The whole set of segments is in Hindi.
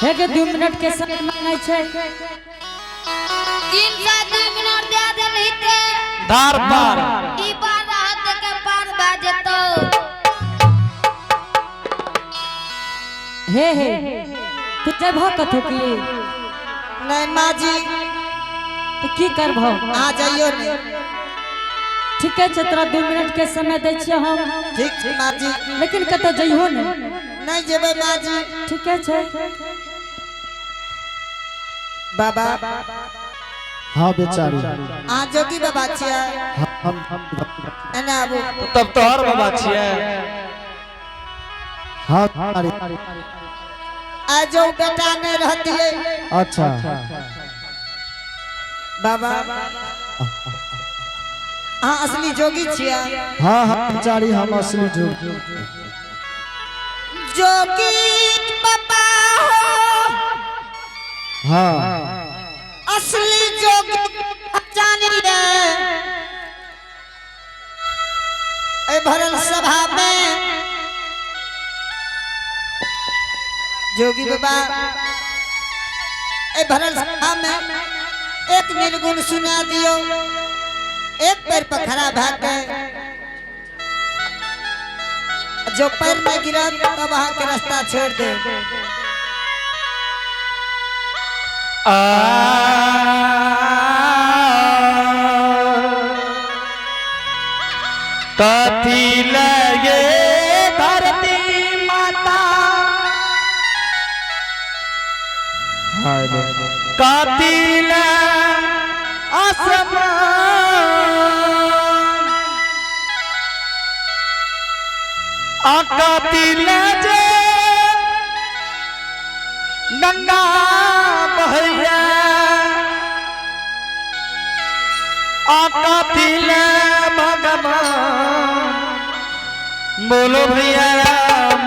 है के 2 मिनट के समय मांगे छे 3 से 2 मिनट दे देली ते धार पार ई बार हाथ के पार बाजतो हे तू जब कथो की नहीं माँ जी तो की करबो आ जाइयो ने ठीक है तोरा 2 मिनट के समय दे छिए हम ठीक छै माँ जी लेकिन कतो जइहो ने नहीं जेबे माँ जी ठीक है छे बाबा हाँ बेचारी आ जोगी बाबा छिया हम एना आबू तो तब तोहर बाबा छिए हाँ आ जो बेटा ने रहती है अच्छा बाबा हाँ असली जोगी छिया हाँ हाँ बेचारी हम असली जो जोगी बाबा हो हाँ असली जोगी पहचान ले ए भरल सभा में जोगी बाबा ए भरल सभा में एक निर्गुण सुना दियो एक पैर पर खड़ा भाके जो पैर में गिरा तब वहां के रास्ता छोड़ दे कथी लगे धरती माता कथी ले आसमान कथी ले जे गंगा बहैया कथी ले भगवान बोलो भैया राम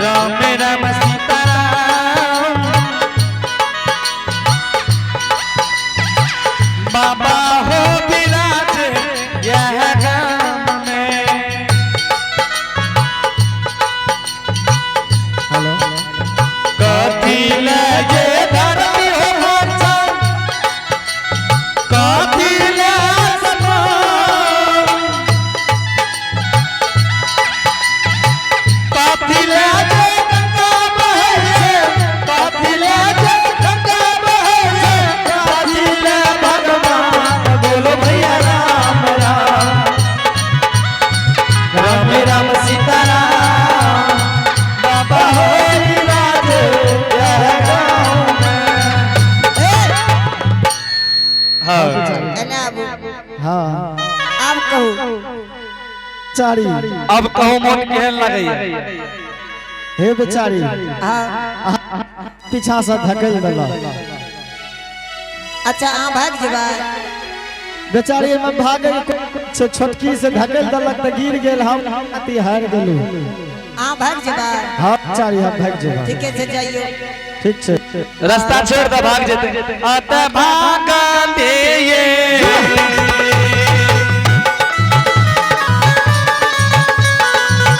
राम राम सीताराम बाबा हो विराज यह गाम में हेलो कथी लगे धरती हो भगवान कथी ले आसमान कथी ले जे गंगा बहे कथी ले जे गंगा बहे कथी ले भगवान बोलो भैया राम राम राम राम सीताराम बाबा हो विराज यह गाँव में हाँ एना आबू हाँ आप कहू चारी अब कहूँ मन केहन लगैया हे बेचारी हाँ पीछा से धकेल देला अच्छा आ भाग जेबा बेचारी में भागे छोटकी से धकेल देलक त गिर गेल हम अति हार गेलू आ भाग जेबा हाँ बेचारी हम भाग जेबा ठीक है से जाइयो ठीक छै रास्ता छोड़ दे भाग जेते अत भाग दे ये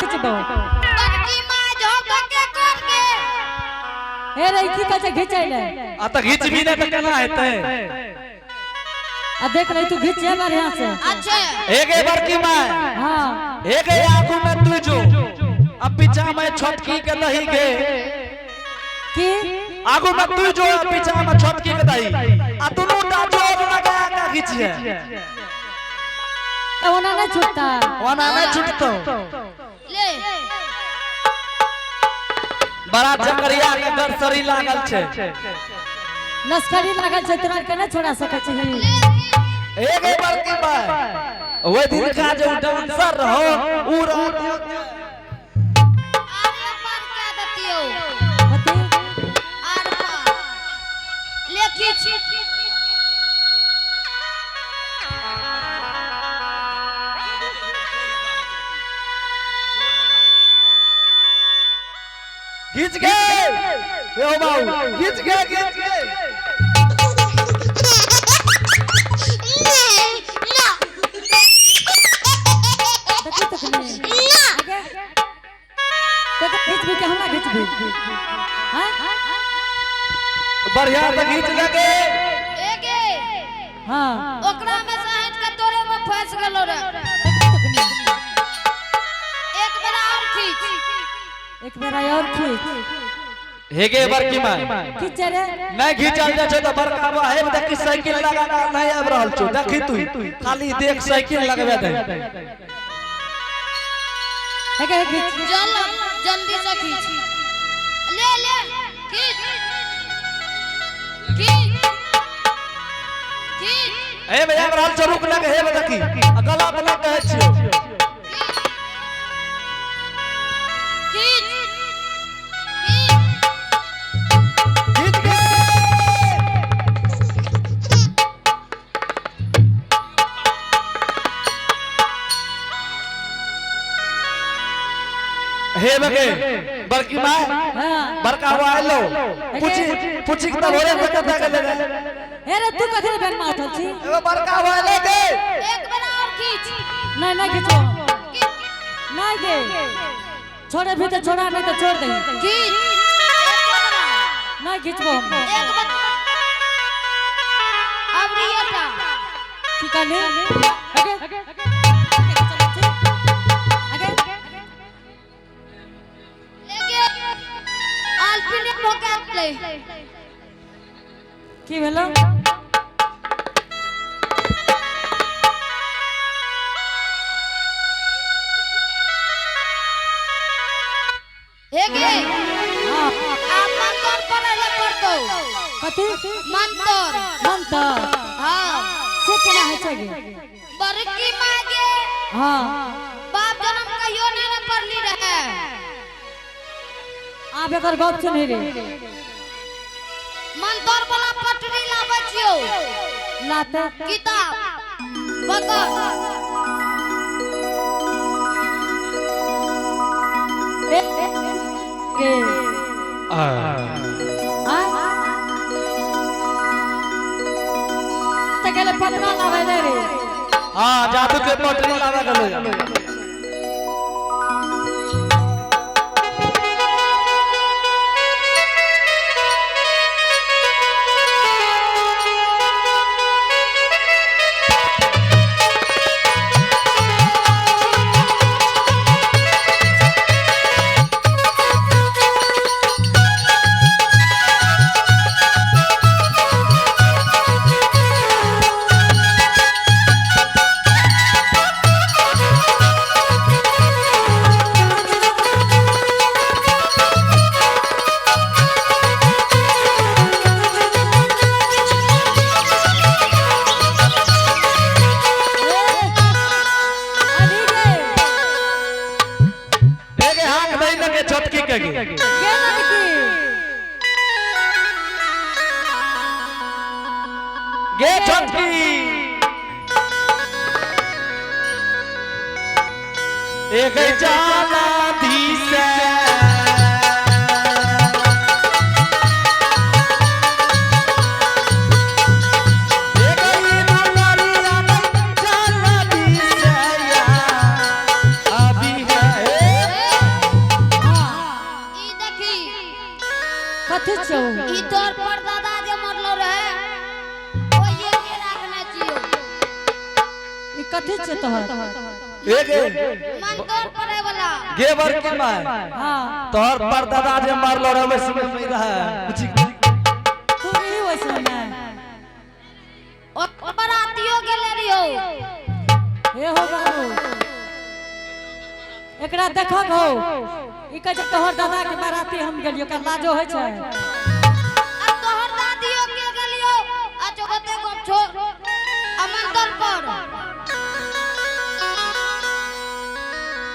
बड़की मां जो के कर के हे रे की कछ घिचै ले अत घिच भी नहीं तो केना हेतै आ देख ले तू घिचे बढ़िया से अच्छे एक बार की मां हां एक आगू में तू जो अब पीछा में छोटकी के दही के की आगू में तू जो पीछा में छोटकी के दही आ दोनों टा जोर लगा के घिचिए तो ओना नहीं छूटता वना नहीं छूटतो ले बड़ा चकरिया के गरसरी लागल छे लश्करी लागल छै तोरा के नहीं छोड़ा सकै छी एक बार की बात वो दिन का जो डांसर रहो उ रहो आरे पर क्या दतियो बते आर पर ले खींच खींच गए यो बाबू खींच गए के हमरा खींचबी हां बढ़िया से खींच लगे एगे हां ओकरा में साइड का तोरे में फंस गेलो रे एक बेरा और खींच एक बेर और खींच हेगे बड़की मां खींच रे नहीं खींचल जा छै त बड़का बा है देखि साइकिल लगाना नहीं आब रहल छौ देखि तू खाली देख साइकिल लगबे दे हेगे खींच चल जल्दी से खींच ले ले खींच खींच खींच ए भैया रहल छौ रुक लगे हे देखि गला बना कहै छियो खींच खींच के हे बगे बड़की मां हां बड़का हुआ आलो पूछी त भोरे पता के लगे हे रे तू कथि बैन में उठल छी एगो बड़का हुआ आले के एक बेरा और खींच नहीं खींचो नहीं दे छोड़े भी तो छोड़ा नहीं तो छोड़ दे खींच नहीं खींचबो हम एक बार अब रियटा की कहले आगे आगे लेके अल्पिने भोकात ले की भेलो हेगे हां आपन तोर पढ़ले पड़तो कथि मंतर मंतर हां से केना है छगे बड़की मां के हां बाप जन्म कहियो नहीं न पढ़ली रहे आब एकर गप सुनि रे मंतर वाला पटरी लाबै छियो लाते किताब पकड़ के तकेले पटरा लावे ले रे हां जादू के पटरी लावा गेलो छोटकी के के लड़की गे छोटकी एक जाला दी से कथि छौ ई तोर परदादा जे मरलो रहे ओये के राखना छियो ई कथि छ तोहर एक मन तोर पड़े वाला गे बर के मां हां तोहर परदादा जे मारलो रहे वैसे नहीं रहा कुछ तू भी वैसे ना ओ बरातियो गेले रियो हे हो बाबू एकरा देखक हो ई कह तोहर दादा के बाराती हम गेलियो का लाजो होय छै आ तोहर दादियो के गेलियो आ जगते गप छो अमंतल पर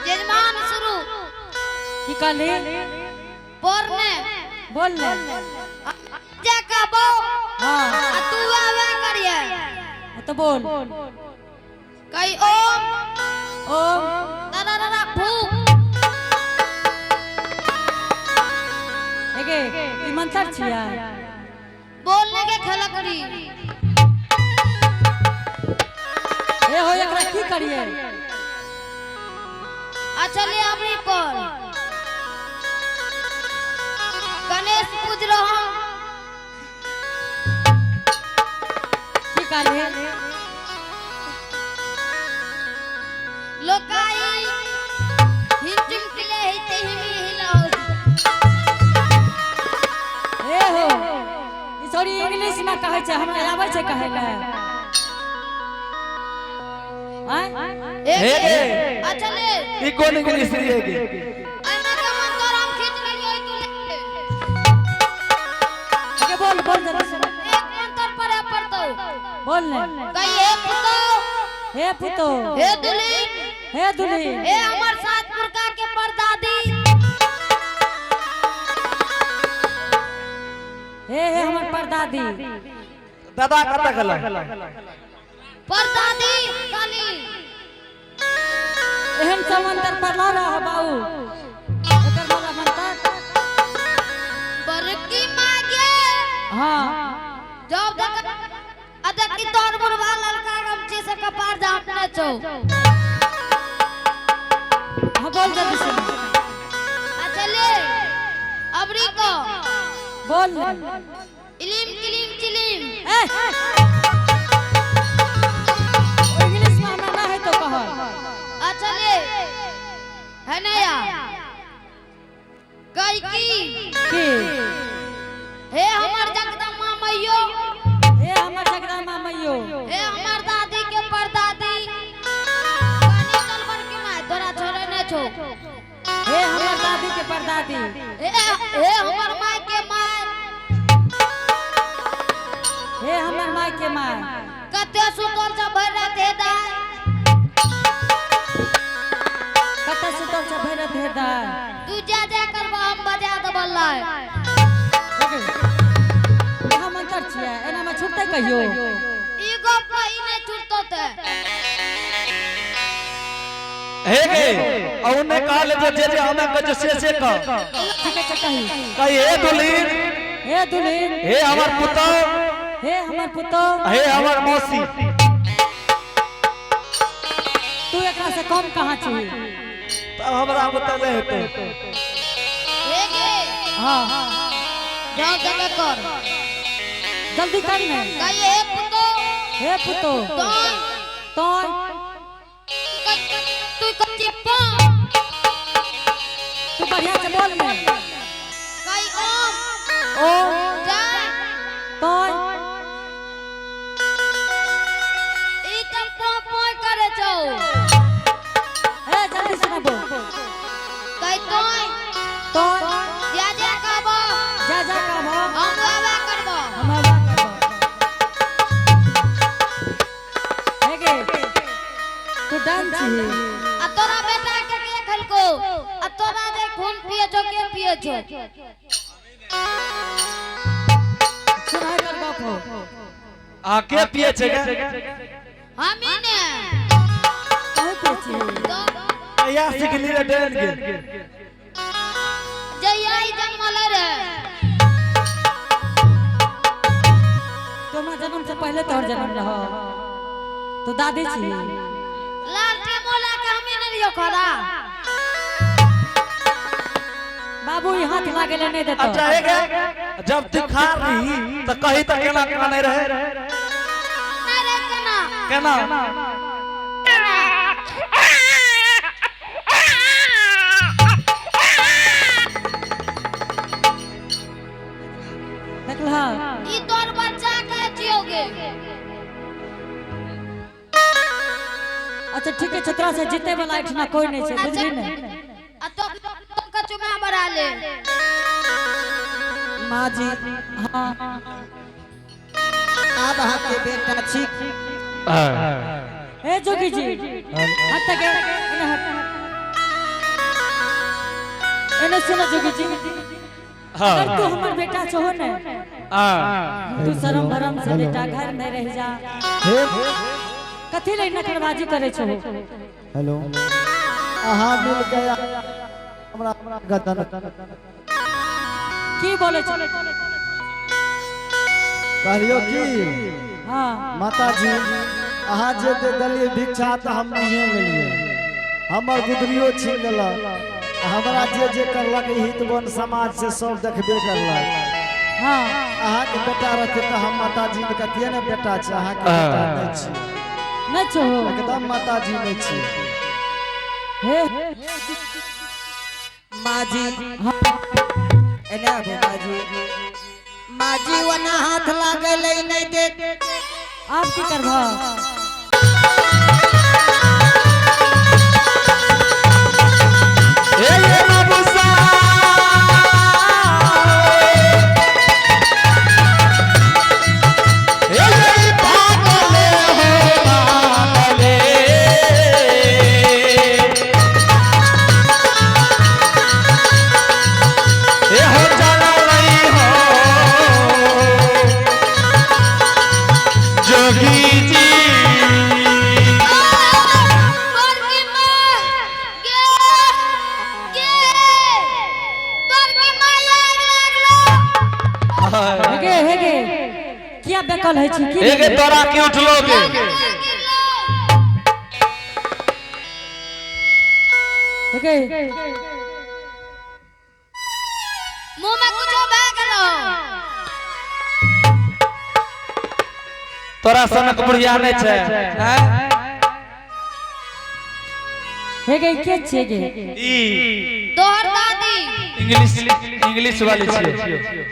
जजमान शुरू की कहली पढ़ने बोल ले जा कहबो हां आ तू आवे करिए तो बोल कई ओम ओम दादा फूक एगे ई मंत्र छिया बोलने के खेला करी ए हो एकरा की करिए अच्छा ले अबरी पर बुझ रहा की काले लोकाई हिचुम किले हिते हिमी हिलाओ ए हो ई छोरी इंग्लिश में कहै छै हमरा आबै छै कहै ले हे हे अच्छा ले ई कोन इंग्लिश रे के अन्ना के मन तो राम खींच लियो तू ले के बोल बोल जल्दी से एक मंत्र पर तो बोल ले कई हे पुतो हे पुतो हे दुली हे दुल्ही हे हमर सात पुरखा के परदादी हे हमर परदादी दादा कत गला परदादी काली एहन समंदर पर ला रहा बाऊ एकर वाला मंत्र बरकी मागे हां जब तक अदक की तोर मुरवा ललका गमछी से कपार झापने छो हां बोल जल्दी से अच्छा ले अबरी को बोल इलिम किलिम चिलिम ए इंग्लिश में हमरा ना है तो कह अच्छा ले है नया कई की हे हमर जगदम्बा मैयो हे हमर जगदम्बा मैयो हे हमर दादी के परदादी पानी चल बर के माय तोरा छोड़े ने छो हे हमर दादी के परदादी हे हमर माय के माय हे हमर माय के माय कते सुतल छ भर रात हे दाय कते सुतल छ भर रात हे दाय तू जा करबा हम बजा दबल्लाय यहाँ मंत्र छियै एना में छुटतै कहियो ई गप कहीं ने छुटतो ते हे के औने काल जे हमें कज से का ठीक है कही कही हे दुलीन हे दुल्हीन हे हमर पुतो हे हमर पुतो हे हमर मौसी तू एकरा से कम कहां छी तब हमरा बतले हेतै हे गे हां जाओ जमे कर जल्दी कर ने कहीं हे पुतो हे पुतो तो तू कच्ची पा तू बढ़िया से बोल ने कहीं ओम ओ जा तो ई कम पो करे छो ए जल्दी से बोल कहीं तो तो जा कहबो जा कहबो हम बाबा करबो हम आवा करबो हे गे तू डांस छी आ तोरा बेटा के खलको आ तोरा दे खून पिए छो के पिए छो सुनाई कर बाप हो आके पिए छे हम ही ने कहे पे छी तो या सिखली रे डेन के जइया ही जन्मल रे तुम्हारा जन्म से पहले तोहर जन्म रहो तो दादी छी लालटी मोला के हमें न लियो खरा बाबू ई हाथ लागे ले नहीं देतो अच्छा है के जब तू खा रही तो कही तो केना काने रहे अरे केना केना देखला ई तोर बच्चा के जियोगे अच्छा ठीक है छतरा से जीते वाला इतना कोई नहीं छे बुझली ने आ तो का चुमा बरा ले माँ जी हाँ अब के बेटा छी ए जोगी जी हट तक इन्हें हट इन्हें सुनो जोगी जी अगर तू हमार बेटा छो ने तू शर्म भरम से बेटा घर में रह जा कथी ले नखरबाजी करे छो हेलो अहाँ मिल गया हमरा गदन की बोले छो कहलियो की हाँ माता जी अहाँ जे दे दलिए भिक्षा तो हम नहीं लेलिए हमर गुदरियो छीन लेलक हमरा जे करलक हितवन समाज से सब देखबे करलक हाँ अहाँ के बेटा रहते तो हम माता जी के कतिए ना बेटा छै, अहाँ के बेटा नहीं छी, नहीं छो एकदम माता जी नहीं छी। हे माजी एना आबू माजी, माजी वना हाथ लागे ले नहीं दे। आप की करबा क्या बेकल है छी की एगे तोरा के उठलोगे ओके मुंह में कुछ बह गेलो तोरा सनक बुढ़िया नहीं छै हैं? हेगे के छे गे ई तोहर दादी इंग्लिश वाली छियै।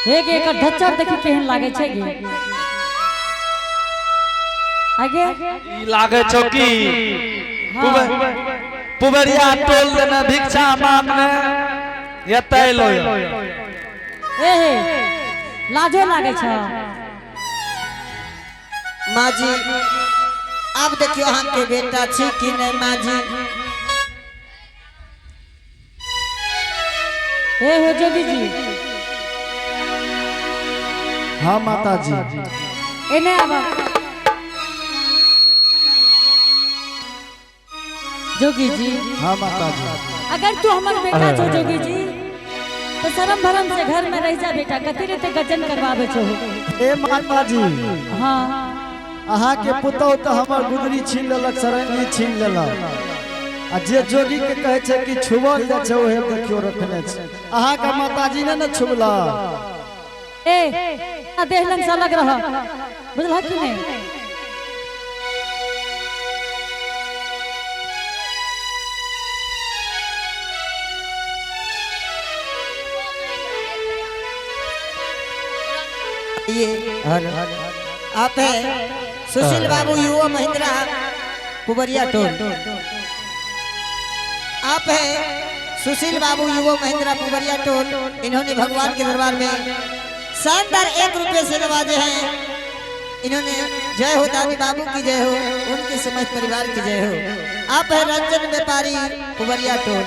हेगे एकर ढच्चर देखि केहन लागे छै गे आगे ई लागे छौ की पुबरिया टोल देना भिक्षा मांगने एतै लो ए हे लाजो लागे छ माजी अब देखियो अहाँ के बेटा छी कि नहीं माजी। ए हो जोगी जी हाँ माता जी एने आबा जोगी जी हाँ माता जी। अगर तू हमर बेटा छो जोगी जी तो शर्म भरम से घर में रह जा बेटा कथी रे ते गजन करवावे छो। ए माता जी हाँ अहाँ के पुतौ तो हमर गुदरी छीन लेलक, सरंगी छीन लेलक आ जे जोगी के कहे छै कि छुबल जा छै ओहे देखियो रखने छै। अहाँ के माता जी ने न छुबला ए देह लंग सा लग रहा बुझला कि नहीं। ये आप है सुशील बाबू युवा महिंद्रा पुबरिया टोल। आप है सुशील बाबू युवा महिंद्रा पुबरिया टोल। इन्होंने भगवान के दरबार में शानदार 1 रुपये से नवाजे हैं। इन्होंने जय हो दादी बाबू की जय हो, उनके समस्त परिवार की जय हो। आप है रंजन व्यापारी पुबरिया टोल।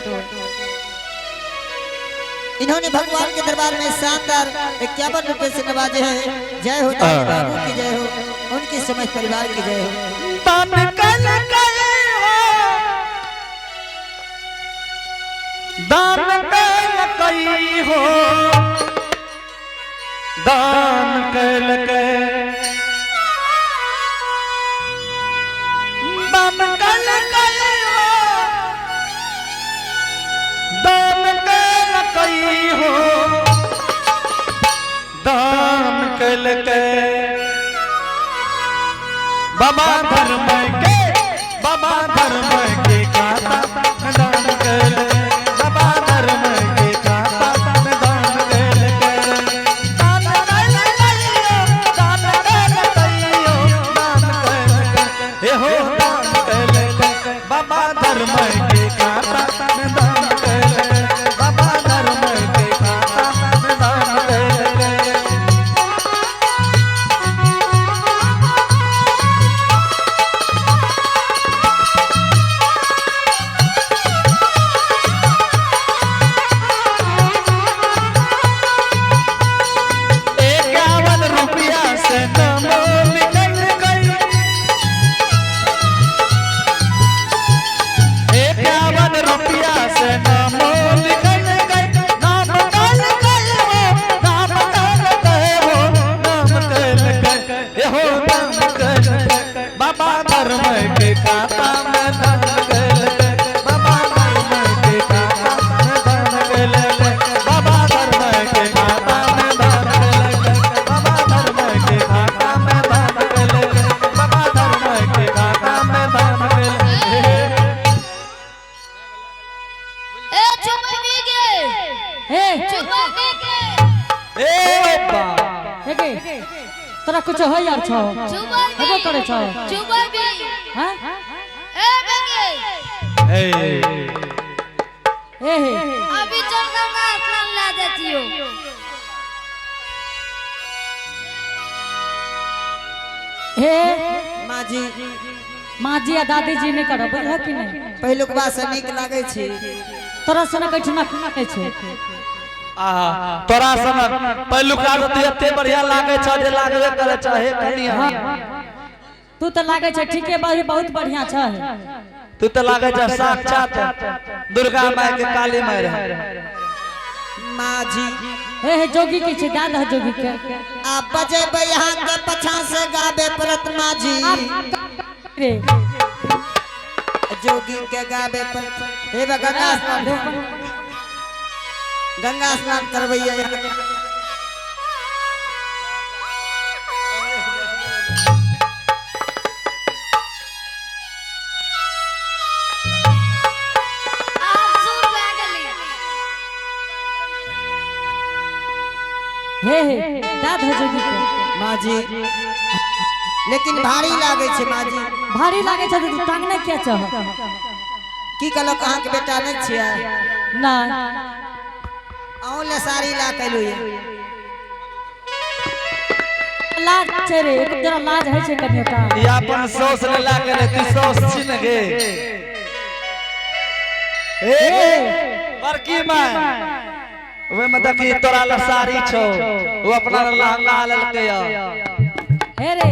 इन्होंने भगवान के दरबार में शानदार 51 रुपये से नवाजे हैं। जय हो दादी बाबू की जय हो, उनके समस्त परिवार की जय हो। दान कल कई हो दान कल के दान कल कई हो दान कल कई हो दान कल के बाबा धर्म के काता दान कल बाबा धर्म के काता दान कल दान कल दान कल हे हो दान कल बाबा धर्म के काता तोरा कुछ हो यार छो चुबई हेबो करे छो चुबई भी हां ए बेगे हे ए हे अभी चल गंगा स्नान ला देती हो हे माँ जी माँ जी आ दादी जी ने करो बुझल कि नहीं पहिलुक बात से नीक लागे छै तोरा सना कठिना के छे आहा तोरा सन पहिलुका तो एते बढ़िया लागे छ जे लागबे करे छ हे कनिया तू तो लागे छे ठीके बहुत बढ़िया छ तू तो लागे छ साक्षात दुर्गा माई के काली माई रहे माँ जी हे जोगी के छे दादा जोगी के आप बजेबै यहाँ के पछा से गाबे परत माँ जी रे जोगी के गाबे पर हे गंगा स्नान करबैया हे दादा जोगी के माँ जी लेकिन भारी लागे छै माँ जी भारी लागे छे तू टांगने क्या चाह की कहलो कहाँ के बेटा नहीं छिया ना अहूँ ले साड़ी ला कैलू लाज छे रे एक जरा लाज है छे कनियोटा ई अपन सौस ले ला के तू सौस छिन गे ए बड़की मां वे में देखी तोरा ला साड़ी छो वो अपना लहंगा ललके हे रे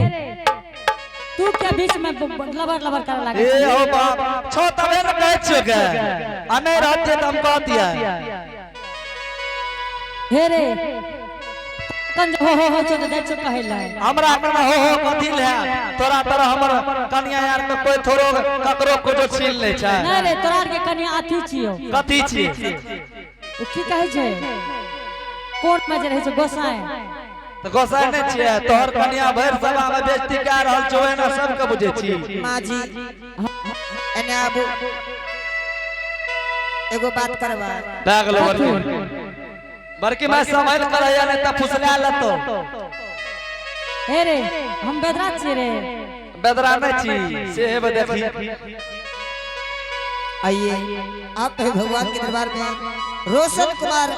तू क्या बीच में लबर लबर कर लागे ए हो बाप छो तबे न कहै छियो के आ नहीं रहते त हम कह दिया हे रे कंज हो चल दे चुप कहला हमरा कना हो कथि ले तोरा तरह हमर कन्या यार में कोई थोरो ककरो कुछो छीन ले छै नहीं रे तोरा के कनिया अथी छियो कथि छी ओ की कहै छै कोर्ट में जे रहै छै गोसाई तो गोसाई नहीं छिए तोहर कन्या भर सभा में बेइज्जती कर रहल छौ एना सब के बुझे छी माँ जी एने आबू एगो बात करबा भाग लो बड़की मैं समझ करैया नहीं त फुसला लतो हे रे हम बेदरा छी रे बेदरा नहीं छी से हेब देखी आइए आप तो भगवान के दरबार में रोशन कुमार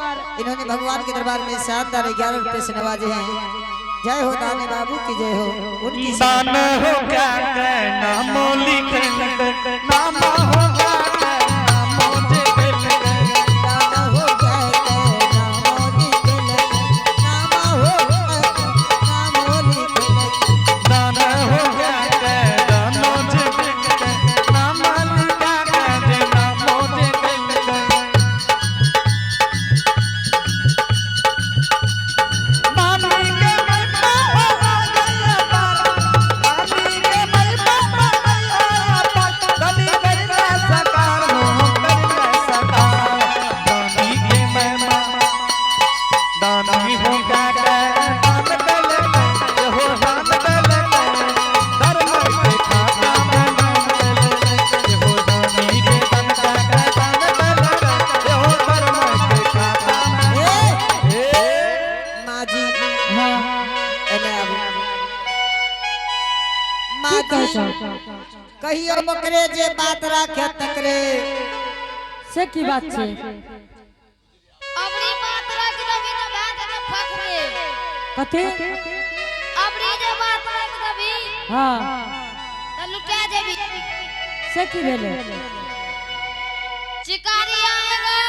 इन्होंने भगवान के दरबार में शानदार 11 रुपए से नवाजे हैं जय हो दाने बाबू की जय हो उनकी दान हो क्या नाम लिख नाम हो कहियो मकरे जे बात राखे तकरे से की बात छे अबरी बात रख दबी त बात के फखरे कथि अबरी जे बात रख दबी हां त लुटा जेबी से की भेले शिकारी आएगा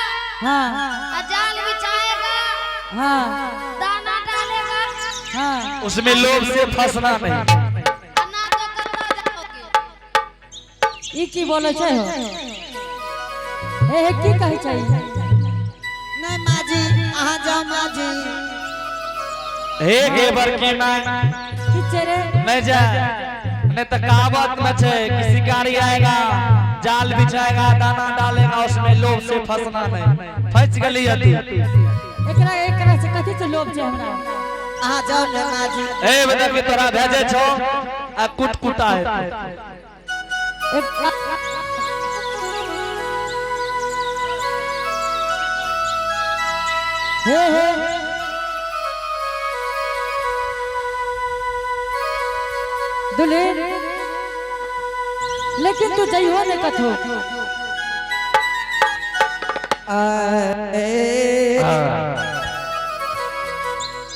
हां जाल बिछाएगा हां दाना डालेगा हां उसमें लोभ से फंसना नहीं ई की बोले छै हो हे की कहै छै नहीं माँ जी आहा जाओ माँ जी हे गे बड़की मां की छे रे नहीं जा नहीं तो कहावत में छे कि शिकारी आएगा जाल बिछाएगा दाना डालेगा उसमें लोभ से फंसना नहीं फंस गली हती एकरा से कथि से लोभ छै हमरा आहा जाओ ना माँ जी ए बता के तोरा भेजे छो आ कुटकुटा है हे दुल्हन लेकिन तू जइहो ने कथो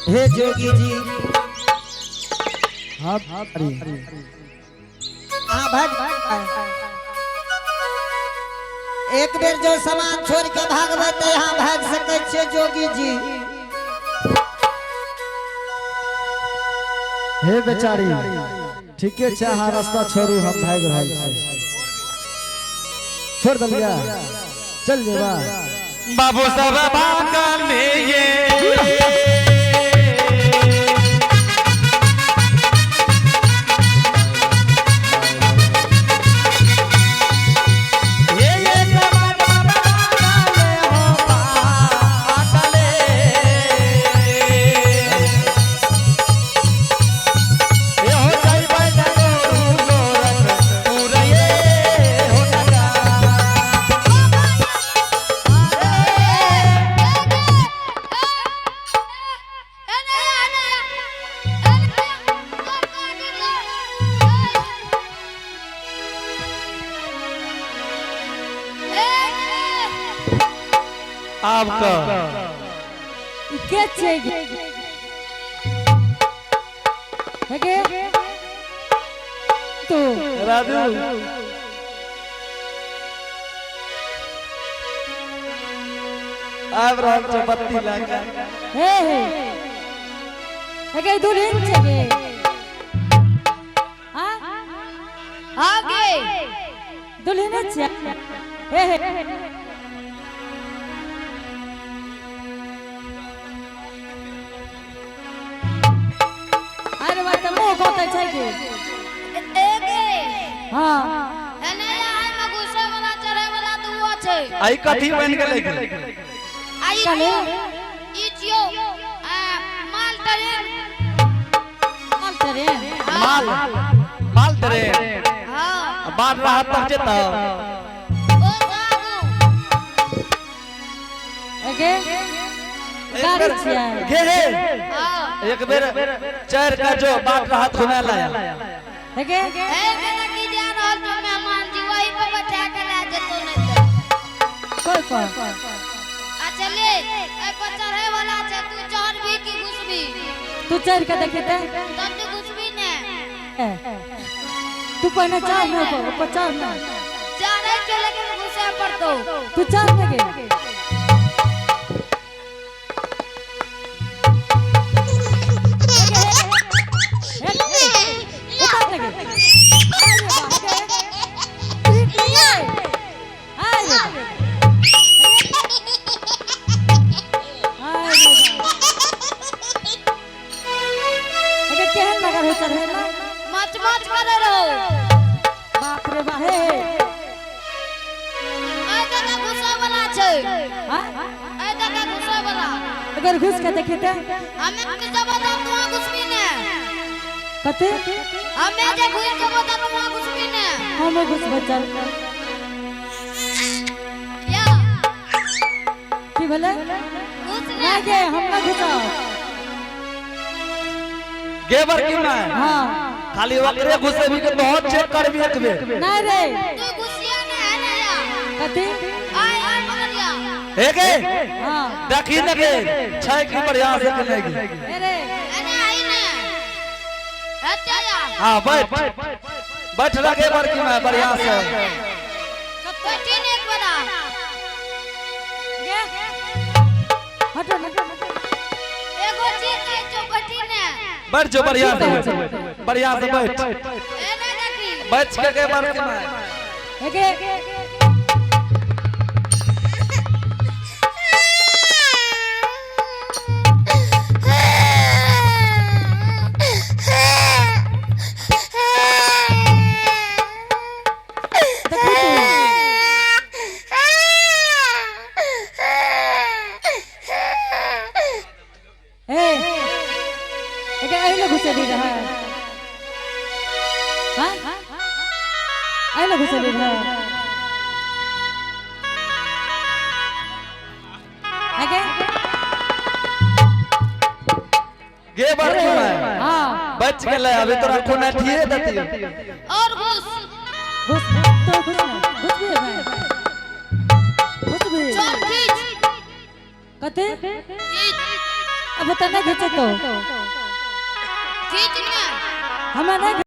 हे जोगी जी हाँ अरे हाँ भाग एक बेर जो सामान छोड़ के भागवे तो यहाँ भाग सके छे जोगी जी। हे बेचारी ठीके छे हाँ रास्ता छोड़ू हम भाग रहल छी छोड़ दलिया चल जेबा बाबू सब भागल ये आपका के छे हेगे तू राजू अब रात से बत्ती लगा हे हेगे दुल्हन छे हां आगे दुल्हन छे हे कहते छै के एगे हां एने आई में घुसे वाला चढ़े वाला दुआ छै आई कथी बन गेलै आई चले ई जियो माल ट्रेन माल ट्रेन हां बार रहा तक जेता ओ जागू एगे गाड़ी छिया घेरे हां एक बेर चार का जो बात रहा घुमा लाया हेगे ए मेरा की जान रहल तो मेहमान जी वही पे बैठा के ले जतो नहीं कोई पर आ चले ए पर चढ़े वाला छै तू चढ़ भी की घुसबी तू चढ़ के देखी ते तब तू घुसबी ने तू पहले चढ़ ना ऊपर चढ़ ना चढ़े के लेकिन घुसे पड़तो तू चढ़ लगे मच मच करे रहो बाप रे बा हे ए दादा घुसा वाला छै हां ए दादा घुसा वाला अगर घुस के देखी ते हमें के जब तक तू घुसबी ने कते हमें जे घुस के बता तू घुसबी ने हम घुस बचल या की भले घुस ना ने गे हम ना घुसा गेबर की ना हां खाली वकरे घुसे भी के बहुत चेक कर भी एक बेर ना रे तू घुसिया ने है ना या कते आई आई मगरिया हेगे हां देखी न के छै की बढ़िया से के लेगी अरे एने आई ने हत्या या हां बैठ लगे बर की मैं बढ़िया से बैठी ने एक बड़ा गे हटो ना एगो चीज है जो बैठी ने बैठ जो बढ़िया से बैठ ए ने देखी बैठ के बर की मैं एगे घुसे दी रहा हां आई लो घुसे दी रहा आगे गे बर की मैं हां बच गेले अभी तोरा कोना ठिए दती और घुस घुस तो घुस ना घुस भी है घुस भी चल खींच कते खींच अब तना घिचे तो खींच ना हमें नहीं